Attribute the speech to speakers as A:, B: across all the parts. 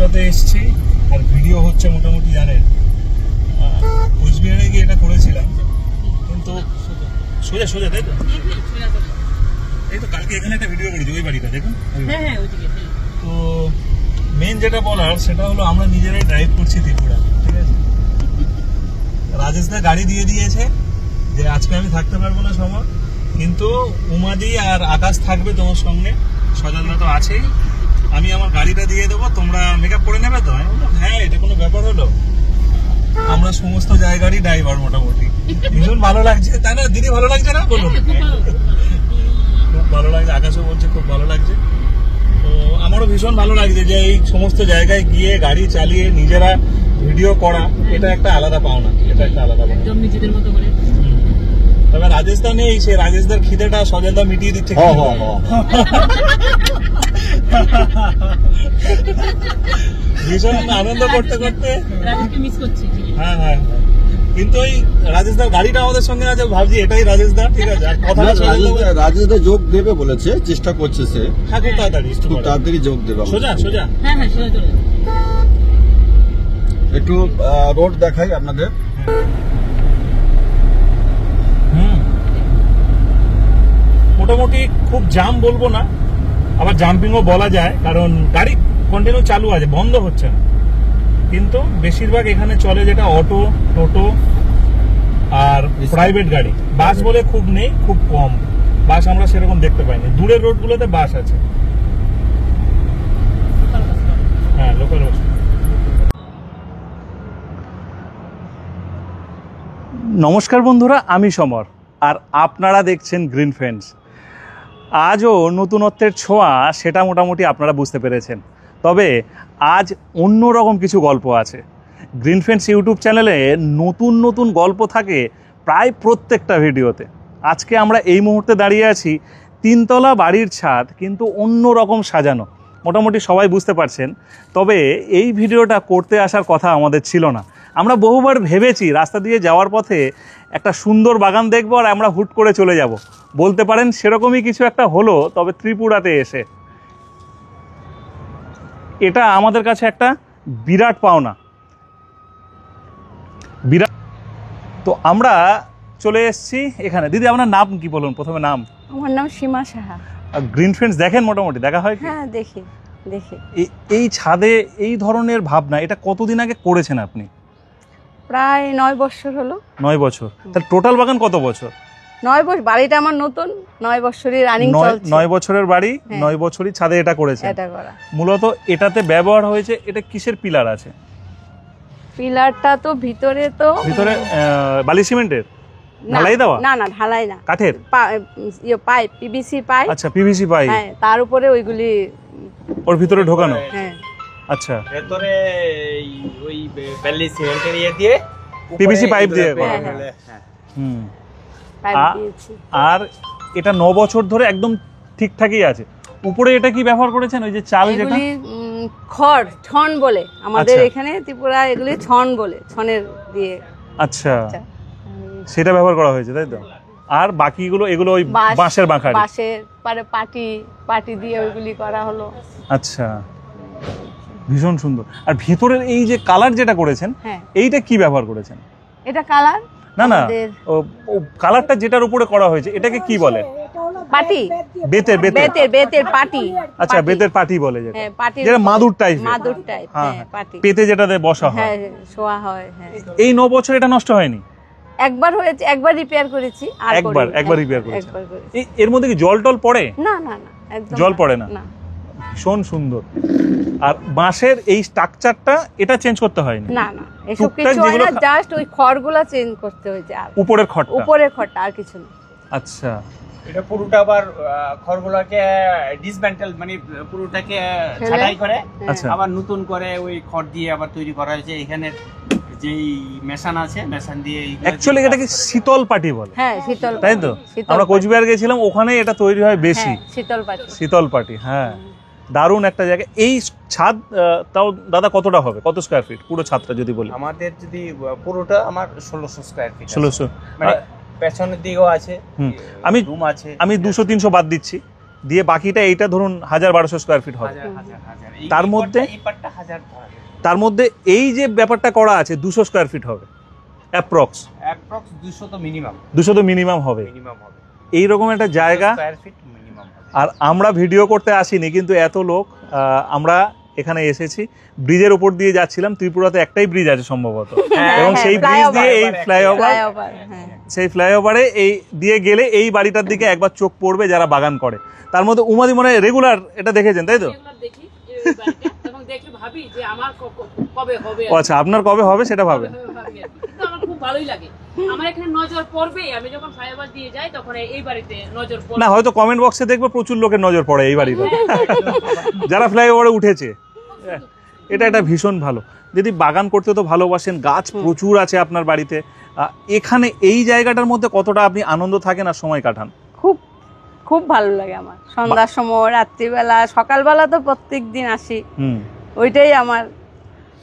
A: ত্রিপুরাতে এসেছি আর ভিডিও হচ্ছে মোটামুটি জানেন কোচবিহারে গিয়ে এটা করেছিলাম, কিন্তু সোজা সোজা তাই তো, এই তো কালকে এখানে একটা ভিডিও করেছি ওই বাড়িটা দেখুন। তো মেন যেটা বলার সেটা হলো আমরা নিজেরাই ড্রাইভ করছি ত্রিপুরা, ঠিক আছে। রাজেশ দা গাড়ি দিয়ে দিয়েছে যে আজকে আমি থাকতে পারবো না সময়, কিন্তু উমাদি আর আকাশ থাকবে তোমার সঙ্গে, সজলদা তো আছেই। আমি আমার গাড়িটা দিয়ে দেবো, তোমরা মেকআপ করে নেবে তো। আমি বললাম হ্যাঁ, এটা কোনো ব্যাপার হলো। আমরা সমস্ত জায়গারই ড্রাইভার মোটামুটি। ভীষণ ভালো লাগছে, তাই না দিদি? ভালো লাগছে না বলুন? খুব ভালো লাগছে, আকাশও বলছে খুব ভালো লাগছে। তো আমারও ভীষণ ভালো লাগছে যে এই সমস্ত জায়গায় গিয়ে গাড়ি চালিয়ে নিজেরা ভিডিও করা, এটা একটা আলাদা পাওনা, এটা একটা আলাদা পাওনা। তবে রাজেশ দা নেই, সে রাজেশ দার খিদেটা সজলদা মিটিয়ে দিচ্ছে। ভীষণ আনন্দ করতে করতে হ্যাঁ হ্যাঁ, কিন্তু ওই রাজেশ দার গাড়িটা আমাদের সঙ্গে আছে, ভাবছি এটাই রাজেশ দা, ঠিক আছে। আর কথা
B: রাজেশ দা যোগ দেবে বলেছে, চেষ্টা করছে সে,
A: খুব তাড়াতাড়ি
B: খুব তাড়াতাড়ি যোগ দেবে।
A: সোজা সোজা
B: একটু রোড দেখাই আপনাদের।
A: মোটামুটি খুব জাম বলবো না, আবার জাম্পিংও বলা যায়, কারণ গাড়ি কন্টিনিউ চালু আছে, বন্ধ হচ্ছে না। কিন্তু বেশিরভাগ এখানে চলে যেটা অটো, টোটো আর প্রাইভেট গাড়ি। বাস বলে খুব নেই, খুব কম বাস আমরা সেরকম দেখতে পাইনি। দূরের রোডগুলোতে বাস আছে, হ্যাঁ লোকাল বাস। নমস্কার বন্ধুরা, আমি সমর আর আপনারা দেখছেন গ্রিন ফ্রেন্ডস। আজও নতুনত্বের ছোঁয়া, সেটা মোটামুটি আপনারা বুঝতে পেরেছেন। তবে আজ অন্যরকম কিছু গল্প আছে। গ্রিন ফ্রেন্ডস ইউটিউব চ্যানেলে নতুন নতুন গল্প থাকে প্রায় প্রত্যেকটা ভিডিওতে। আজকে আমরা এই মুহূর্তে দাঁড়িয়ে আছি তিনতলা বাড়ির ছাদ, কিন্তু অন্য রকম সাজানো, মোটামুটি সবাই বুঝতে পারছেন। তবে এই ভিডিওটা করতে আসার কথা আমাদের ছিল না। আমরা বহুবার ভেবেছি রাস্তা দিয়ে যাওয়ার পথে একটা সুন্দর বাগান দেখবো আর আমরা হুট করে চলে যাব, বলতে পারেন সেরকমই কিছু একটা হলো। তবে ত্রিপুরাতে এসে এটা আমাদের কাছে একটা বিরাট পাওনা, বিরাট। তো আমরা চলে এসেছি এখানে। দিদি আপনার নাম কি বলুন প্রথমে? নাম?
C: আমার নাম সীমা সাহা।
A: গ্রিন ফ্রেন্ডস দেখেন? মোটামুটি দেখা হয় কি?
C: হ্যাঁ দেখি দেখি।
A: এই ছাদে এই ধরনের ভাবনা এটা কতদিন আগে করেছেন আপনি?
C: প্রায় 9 বছর হলো।
A: 9 বছর? তাহলে টোটাল বাগান কত বছর?
C: 9 বছর। বাড়িটা আমার নতুন, 9 বছরই রানিং চলছে।
A: 9 বছরের বাড়ি, 9 বছরই ছাদে এটা করেছে।
C: এটা করা
A: মূলত এটাতে ব্যবহার হয়েছে, এটা কিসের পিলার আছে?
C: পিলারটা তো ভিতরে
A: বালি সিমেন্টের ঢালাই দেওয়া?
C: না না, ঢালাই না,
A: কাঠের
C: পাইপ, পিভিসি পাইপ।
A: আচ্ছা, পিভিসি পাইপ।
C: হ্যাঁ, তার উপরে ওইগুলি
A: ওর ভিতরে ঢোকানো।
C: হ্যাঁ
A: আচ্ছা,
D: ভেতরে ওই বালি সিমেন্টের ইয়ে দিয়ে
A: পিভিসি পাইপ দিয়ে করা।
C: হুম, পাইপ দিয়েছি।
A: আর এটা 9 বছর ধরে একদম ঠিকঠাকই আছে। উপরে এটা কি ব্যবহার করেছেন? ওই যে চাল যেটা
C: এগুলি খড়, ছন বলে আমাদের
A: আচ্ছা।
C: এখানে ত্রিপুরা, এগুলি ছন বলে, ছনের দিয়ে।
A: আচ্ছা, সেটা ব্যবহার করা হয়েছে তাই তো। আর বাকিগুলো এগুলো ওই বাঁশের বাঁখারি,
C: বাঁশের পরে পাটি দিয়ে ওইগুলি করা হলো।
A: আচ্ছা, ভীষণ সুন্দর। আর ভিতরের এই যে কালার যেটা করেছেন, এইটা কি ব্যবহার করেছেন?
C: এটা কালার
A: না না, ও কালারটা যেটার উপরে করা হয়েছে এটাকে কি বলে?
C: পাটি, বেতের পাটি।
A: আচ্ছা, বেতের পাটি বলে যেটা।
C: হ্যাঁ, পাটি,
A: যেটা মাদুর টাইপ।
C: হ্যাঁ, পাটি।
A: পেতে যেটাতে বসা হয়,
C: হ্যাঁ, শোয়া হয়। হ্যাঁ,
A: এই 9 বছর এটা নষ্ট হয়নি?
C: একবার হয়েছে, একবার রিপেয়ার করেছি। আর
A: একবার রিপেয়ার করেছি। এর মধ্যে কি জল টল পড়ে?
C: না না না, একদম
A: জল পড়ে না। ভীষণ সুন্দর। আর বাঁশের এই স্ট্রাকচারটা এটা চেঞ্জ করতে হয়নি?
C: না না, এসব কিছু হয় না, জাস্ট ওই খড়গুলো চেঞ্জ করতে হয়েছে। আর
A: উপরের খড়টা
C: আর কিছু না।
A: আচ্ছা,
D: এটা পুরোটা আবার খড়গুলোকে ডিসমেন্টাল, মানে পুরোটাকে ছাঁটাই করে আবার নতুন করে ওই খড় দিয়ে আবার তৈরি করা হয়েছে। এখানে যেই মেশান আছে, মেশান দিয়ে
A: অ্যাকচুয়ালি এটাকে শীতল পাটি বলে।
C: হ্যাঁ, শীতল,
A: তাই তো। আমরা কোচবিহার গেছিলাম, ওখানে এটা তৈরি হয় বেশি, শীতল পাটি। হ্যাঁ, দারুণ একটা জায়গা। এই ছাদ তাও দাদা কতটা হবে, কত স্কয়ার ফিট পুরো ছাদটা যদি বলি?
D: আমাদের যদি পুরোটা আমার 1600 স্কয়ার ফিট।
A: 1600,
D: মানে পেছনের দিকেও আছে,
A: আমি
D: রুম আছে।
A: আমি 200-300 বাদ দিচ্ছি, দিয়ে বাকিটা এইটা ধরুন 1000-1200 স্কোয়ার ফিট হবে। তার মধ্যে তার মধ্যে এই যে ব্যাপারটা করা আছে 200 স্কোয়ার ফিট হবে অ্যাপ্রক্স
D: 200 তো মিনিমাম,
A: 200 তো মিনিমাম হবে এইরকম একটা জায়গা। আর আমরা ভিডিও করতে আসিনি, কিন্তু এত লোক, আমরা এখানে এসেছি, ব্রিজের উপর দিয়ে যাচ্ছিলাম, ত্রিপুরাতে একটাই ব্রিজ আছে সম্ভবত, এবং সেই ব্রিজ দিয়ে এই ফ্লাইওভার, সেই ফ্লাইওভারে এই দিয়ে গেলে এই বাড়িটার দিকে একবার চোখ পড়বে যারা বাগান করে। তার মধ্যে উমাদি মনে হয় রেগুলার এটা দেখেছেন, তাই তো? আচ্ছা, আপনার কবে হবে সেটা ভাবে।
E: আমার খুব ভালোই লাগে, আমার এখানে নজর পড়বে, আমি যখন ফ্লাইওভার দিয়ে যাই তখন এই বাড়িতে নজর পড়ে।
A: না, হয়তো কমেন্ট বক্সে দেখবে প্রচুর লোকের নজর পড়ে এই বাড়িতে যারা ফ্লাইওভারে উঠেছে। এটা একটা ভীষণ ভালো। যদি বাগান করতে তো ভালোবাসেন, গাছ প্রচুর আছে আপনার বাড়িতে, এখানে এই জায়গাটার মধ্যে কতটা আপনি আনন্দ থাকেন আর সময় কাটান?
C: খুব খুব ভালো লাগে আমার, সন্ধ্যার সময়, রাত্রিবেলা, সকালবেলা তো প্রত্যেক দিন আসি, ওইটাই আমার।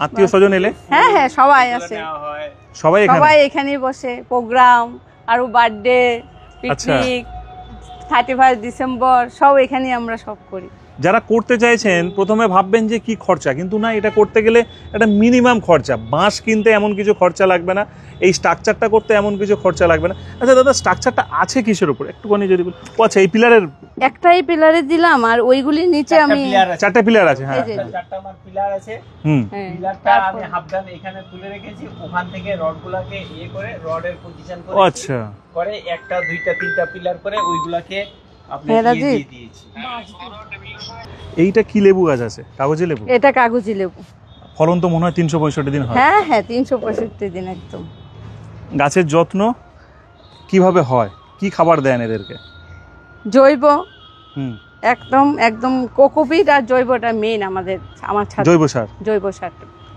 A: আত্মীয় স্বজন এলে?
C: হ্যাঁ হ্যাঁ, সবাই আসে,
A: সবাই
C: এখানেই বসে, প্রোগ্রাম আর বার্থডে, পিকনিক, 31 ডিসেম্বর সব এখানেই আমরা সব করি।
A: যারা করতে চাইছেন প্রথমে ভাববেন যে কি খরচা, কিন্তু না, এটা করতে গেলে একটা মিনিমাম খরচা। বাঁশ কিনতে এমন কিছু খরচা লাগবে না, এই স্ট্রাকচারটা করতে এমন কিছু খরচা লাগবে না। আচ্ছা দাদা, স্ট্রাকচারটা আছে কিসের উপর একটুখানি যদি বল। আচ্ছা, এই পিলারের
C: একটাই পিলারে দিলাম, আর ওইগুলির নিচে আমি
A: 4টা পিলার আছে। হ্যাঁ,
D: 4টা আমার পিলার আছে। পিলারটা আমি হাফডান এখানে তুলে রেখেছি, ওখান থেকে রডগুলোকে করে রডের পজিশন করে,
A: আচ্ছা,
D: করে 1টা 2টা 3টা পিলার করে ওইগুলোকে
A: এইটা কি লেবু গাছ আছে? কাগজি লেবু?
C: এটা কাগজি লেবু।
A: ফলন তো মনে হয় 365 দিন হয়।
C: হ্যাঁ হ্যাঁ, 365 দিন একদম।
A: গাছের যত্ন কিভাবে হয়, কি খাবার দেন এদেরকে?
C: জৈব, একদম একদম কোকোপিট আর জৈবটা মেইন আমাদের, আমার ছাদ।
A: জৈব সার?
C: জৈব সার,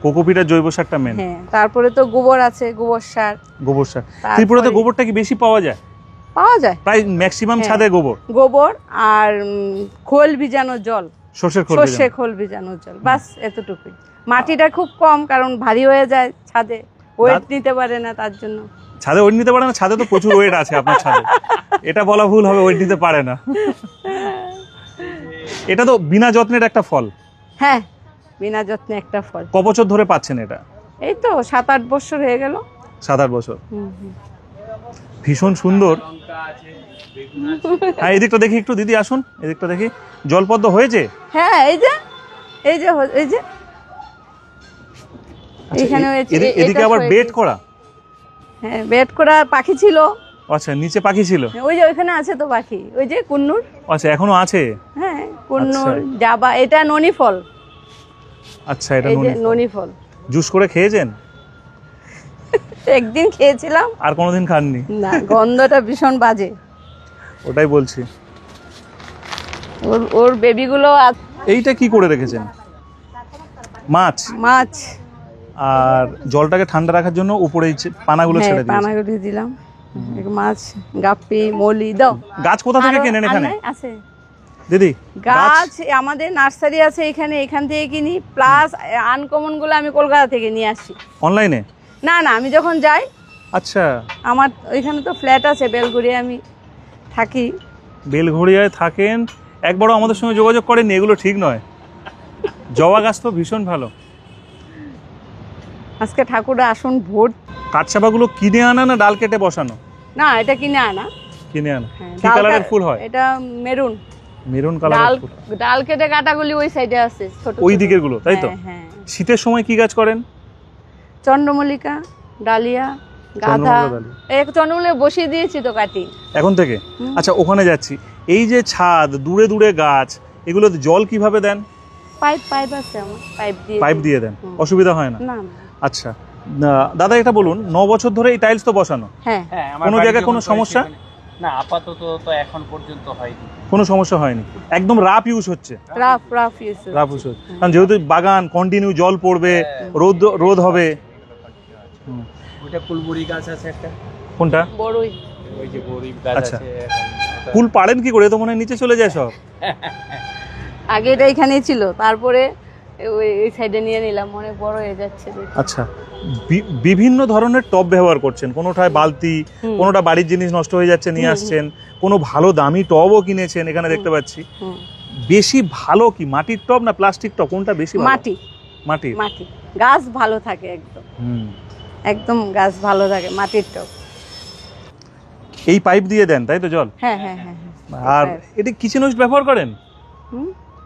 A: কোকোপিট আর জৈব সারটা মেইন।
C: হ্যাঁ, তারপরে তো গোবর আছে, গোবর সার।
A: গোবর সার ত্রিপুরাতে গোবরটা কি বেশি পাওয়া যায়?
C: পাওয়া যায়
A: প্রায় ম্যাক্সিমাম ছাদে
C: গোবর আর খোল ভিজানো জল,
A: সর্ষের
C: খোল ভিজানো জল, বাস এতটুকুই। মাটিটা খুব কম, কারণ ভারী হয়ে যায় ছাদে, ওয়েট নিতে পারে না, তার জন্য।
A: ছাদে ওয়েট নিতে পারে না? ছাদে তো প্রচুর ওয়েট আছে আপনার ছাদে, এটা বলা ভুল হবে, ওয়েট নিতে পারে না। এটা তো বিনা যত্নের একটা ফল।
C: হ্যাঁ, বিনা যত্নে একটা ফল।
A: ক বছর ধরে পাচ্ছেন এটা?
C: এই তো 7-8 বছর হয়ে গেল।
A: 7-8 বছর। ভীষণ সুন্দর। হ্যাঁ, এদিকটা দেখি একটু, দিদি আসুন, এদিকটা দেখি। জলপদ্ম হয়েছে?
C: হ্যাঁ, এই যে এখানে হয়েছে।
A: এদিকে আবার বেড করা?
C: হ্যাঁ, বেড করা। পাখি ছিল।
A: আচ্ছা, নিচে পাখি ছিল?
C: ওই যে ওইখানে আছে তো পাখি, ওই যে কুন্নুর।
A: আচ্ছা, এখনো আছে?
C: হ্যাঁ, কুন্নুর, জাবা। এটা ননি ফল।
A: আচ্ছা, এটা
C: ননি ফল।
A: জুস করে খেয়েছেন?
C: একদিন খেয়েছিলাম, আর
A: কোনোদিন খাননি?
C: না, গন্ধটা ভীষণ বাজে।
A: ওটাই বলছি।
C: ওর বেবিগুলো।
A: এইটা কি করে রেখেছেন? মাছ? আর জলটাকে ঠান্ডা রাখার জন্য উপরে পানাগুলো ছেড়ে দিয়েছি।
C: পানাগুলো দিলাম। মাছ, গাপ্পি, মলি দাও।
A: গাছ কোথা থেকে কেনেন এখানে?
C: আছে
A: দিদি
C: গাছ আমাদের নার্সারি আছে এখানে, এখান থেকে কিনি। প্লাস আনকমন গুলো আমি কলকাতা থেকে নিয়ে আসি।
A: অনলাইনে?
C: না না, আমি যখন যাই।
A: আচ্ছা,
C: আমার ওইখানে তো ফ্ল্যাট আছে বেলঘড়িয়া, আমি থাকি।
A: বেলঘড়িয়ায় থাকেন? একবারও আমাদের সঙ্গে যোগাযোগ করেননি? এগুলো ঠিক নয়। জবা গাছ তো ভীষণ ভালো।
C: আজকে ঠাকুররা আসুন ভোট।
A: কাঠচাপাগুলো কিনে আনা না ডাল কেটে বসানো?
C: না, এটা কিনে আনা।
A: কিনে আনা। কি কালারের ফুল হয়
C: এটা? মেরুন।
A: মেরুন কালারের ফুল।
C: ডাল কেটে কাটাগুলি ওই সাইডে আছে, ছোট
A: ওই দিকের গুলো, তাই তো?
C: হ্যাঁ।
A: শীতের সময় কি গাছ করেন?
C: চন্দ্রমল্লিকা, ডালিয়া, গাঁদা। এই চন্দ্রমল্লিকা বসিয়ে দিয়েছি তো কাটি
A: এখন থেকে। আচ্ছা, ওখানে যাচ্ছি। এই যে ছাদ, দূরে দূরে গাছ, এগুলোতে জল কিভাবে দেন?
C: পাইপ আছে আমার,
A: পাইপ দিয়ে দেন, অসুবিধা হয় না?
C: না।
A: আচ্ছা দাদা, এটা বলুন, 9 বছর ধরে এই টাইলস তো বসানো?
C: হ্যাঁ।
A: কোনো জায়গায় কোনো সমস্যা?
D: না, আপাতত তো এখন পর্যন্ত হয়নি,
A: কোনো সমস্যা হয়নি। একদম রাফ ইউজ হচ্ছে?
C: রাফ ইউজ
A: হচ্ছে, কারণ যেহেতু বাগান কন্টিনিউ জল পড়বে, রোদ হবে।
D: ওটা ফুলবড়ি গাছ আছে একটা।
A: কোনটা?
C: বড়ই।
D: ওই যে বড়ই গাছ আছে।
A: ফুল পাড়েন কি করে? তো মনে হয় নিচে চলে যায় সব।
C: আগে এটা এখানেই ছিল, তারপরে এই সাইডে নিয়ে নিলাম, অনেক বড় হয়ে যাচ্ছে দেখি।
A: আচ্ছা, বিভিন্ন ধরনের টব ব্যবহার করছেন, কোনোটায় বালতি, কোনোটা বাড়ির জিনিস নষ্ট হয়ে যাচ্ছে নিয়ে আসছেন, কোনো ভালো দামি টবও কিনেছেন এখানে দেখতে পাচ্ছি। বেশি ভালো কি মাটির টব না প্লাস্টিক টব, কোনটা বেশি ভালো?
C: মাটি।
A: মাটি।
C: মাটি, গাছ ভালো থাকে একদম, একদম গাছ ভালো থাকে মাটির টব।
A: এই পাইপ দিয়ে দেন তাই তো জল?
C: হ্যাঁ হ্যাঁ হ্যাঁ।
A: আর এটা কিচেন ওয়েস্ট ব্যবহার করেন?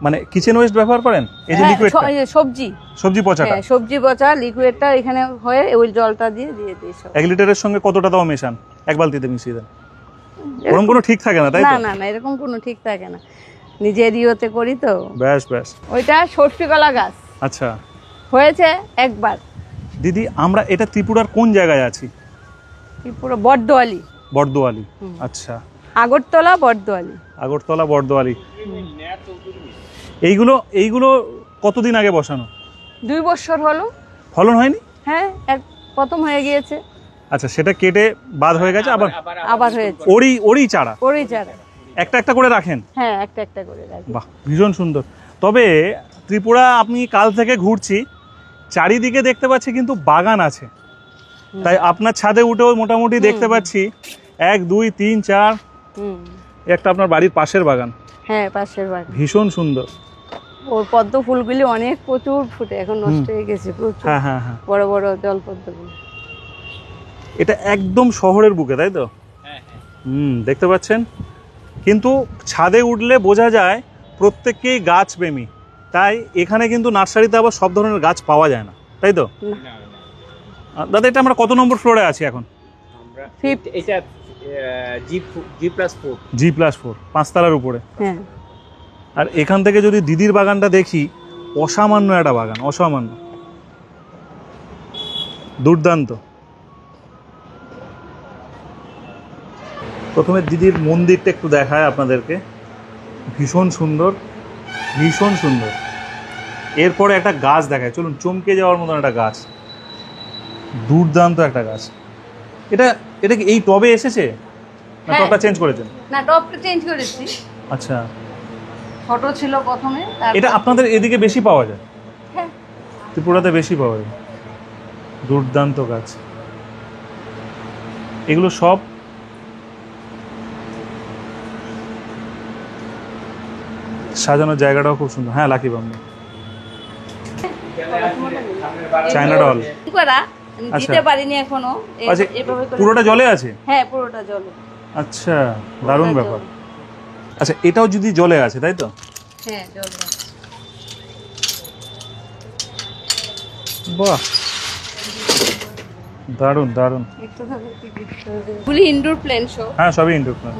A: মানে কিচেন ওয়েস্ট ব্যবহার করেন? এই যে লিকুইডটা,
C: সবজি
A: সবজি পচাটা?
C: হ্যাঁ, সবজি পচা লিকুইডটা এখানে হয়ে ওই জলটা দিয়ে দিই সব।
A: 1 লিটারের সঙ্গে কতটা দাও মেশান? এক বালতিতে মিশিয়ে দেন? এরকম কোনো ঠিক থাকে না তাই তো?
C: না না না, এরকম কোনো ঠিক থাকে না, নিজের ইয়েতে করি তো।
A: ব্যাস ব্যাস।
C: ওইটা সরষে কলা গাছ।
A: আচ্ছা
C: হয়েছে একবার।
A: দিদি, আমরা এটা ত্রিপুরার কোন জায়গায় আছি?
C: ত্রিপুরা বর্দোয়ালি।
A: বর্দোয়ালি। আচ্ছা,
C: আগরতলা বর্দোয়ালি।
A: আগরতলা বর্দোয়ালি। এইগুলো কতদিন আগে বসানো?
C: 2 বছর হলো।
A: ফলন হয়নি?
C: হ্যাঁ, প্রথম হয়ে গিয়েছে।
A: আচ্ছা, সেটা কেটে বাদ হয়ে গেছে,
C: আবার হয়েছে।
A: ওরই চারা?
C: ওরই চারা।
A: একটা একটা করে রাখেন?
C: হ্যাঁ, একটা একটা করে রাখি।
A: বাহ, ভীষণ সুন্দর। তবে ত্রিপুরা আমি কাল থেকে ঘুরছি, চারিদিকে দেখতে পাচ্ছি কিন্তু বাগান আছে। তাই আপনার ছাদে উঠেও মোটামুটি দেখতে পাচ্ছি 1 2 3 4 একটা আপনার বাড়ির পাশের বাগান।
C: হ্যাঁ, পাশের বাগান
A: ভীষণ সুন্দর।
C: ওর পদ্ম ফুলগুলি অনেক প্রচুর ফুটে, এখন নষ্ট হয়ে গেছে প্রচুর।
A: হ্যাঁ হ্যাঁ হ্যাঁ,
C: বড় বড় জল পদ্মগুলো।
A: এটা একদম শহরের বুকে তাই তো? দেখতে পাচ্ছেন, কিন্তু ছাদে উঠলে বোঝা যায় প্রত্যেককেই গাছ প্রেমী। তাই এখানে কিন্তু নার্সারিতে আবার সব ধরনের গাছ পাওয়া যায় না তাই তো? দাদা, এটা আমরা কত নম্বর ফ্লোরে আছি এখন?
D: এটা G+4।
A: G+4, 5 তলার উপরে।
C: হ্যাঁ।
A: আর এখান থেকে যদি দিদির বাগানটা দেখি, অসামান্য একটা বাগান, অসামান্য, দুর্দান্ত। প্রথমে দিদির মন্দিরটা একটু দেখায় আপনাদেরকে, ভীষণ সুন্দর, ভীষণ সুন্দর। এরপরে একটা গাছ দেখায়, চলুন, চমকে যাওয়ার মতন একটা গাছ, দুর্দান্ত একটা গাছ। এটা কি এই টবে এসেছে না টবটা চেঞ্জ করেছেন?
C: না, টবটা চেঞ্জ করেছি।
A: আচ্ছা,
C: ছোট ছিল প্রথমে।
A: এটা আপনাদের এদিকে বেশি পাওয়া যায়?
C: হ্যাঁ,
A: ত্রিপুরাতে বেশি পাওয়া যায়। দুর্দান্ত গাছ এগুলো সব। সাজানোর জায়গাটাও খুব সুন্দর। হ্যাঁ, লাকি বাম্বু, চায়না ডল
C: করা দিতে পারিনি এখনো।
A: আচ্ছা,
C: এভাবে করে।
A: পুরোটা জলে আছে?
C: হ্যাঁ, পুরোটা জলে।
A: আচ্ছা, দারুণ ব্যাপার। আচ্ছা, এটাও যদি জলে আছে তাই তো?
C: হ্যাঁ, জলে।
A: বাহ, দারুণ দারুণ।
C: ফুলি ইনডোর প্ল্যান্ট সব।
A: হ্যাঁ, সবই ইনডোর প্ল্যান্ট।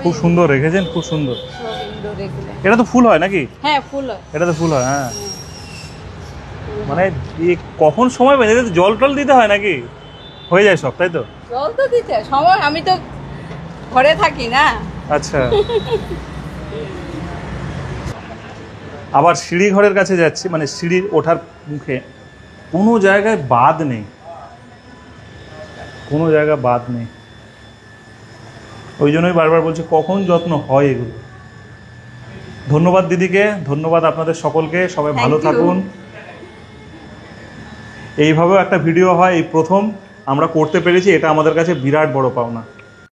A: খুব সুন্দর রেখেছেন, খুব সুন্দর।
C: সব ইনডোর এগুলো।
A: এটা তো ফুল হয় নাকি?
C: হ্যাঁ, ফুল হয়।
A: এটা তো ফুল হয়। হ্যাঁ, মানে কখন সময় পেয়ে যেতে, জল টল দিতে হয় নাকি? হয়ে যায় সব তাই তো?
C: জল তো দিতে সময়, আমি তো ঘরে থাকি না।
A: আচ্ছা, আবার সিঁড়ি ঘরের কাছে যাচ্ছি, মানে সিঁড়ির ওঠার মুখে কোনো জায়গায় বাদ নেই, কোনো জায়গা বাদ নেই। ওই জন্যই বারবার বলছি কখন যত্ন হয় এগুলো। ধন্যবাদ দিদিকে, ধন্যবাদ আপনাদের সকলকে। সবাই ভালো থাকুন। এইভাবেও একটা ভিডিও হয়, এই প্রথম আমরা করতে পেরেছি, এটা আমাদের কাছে বিরাট বড় পাওনা।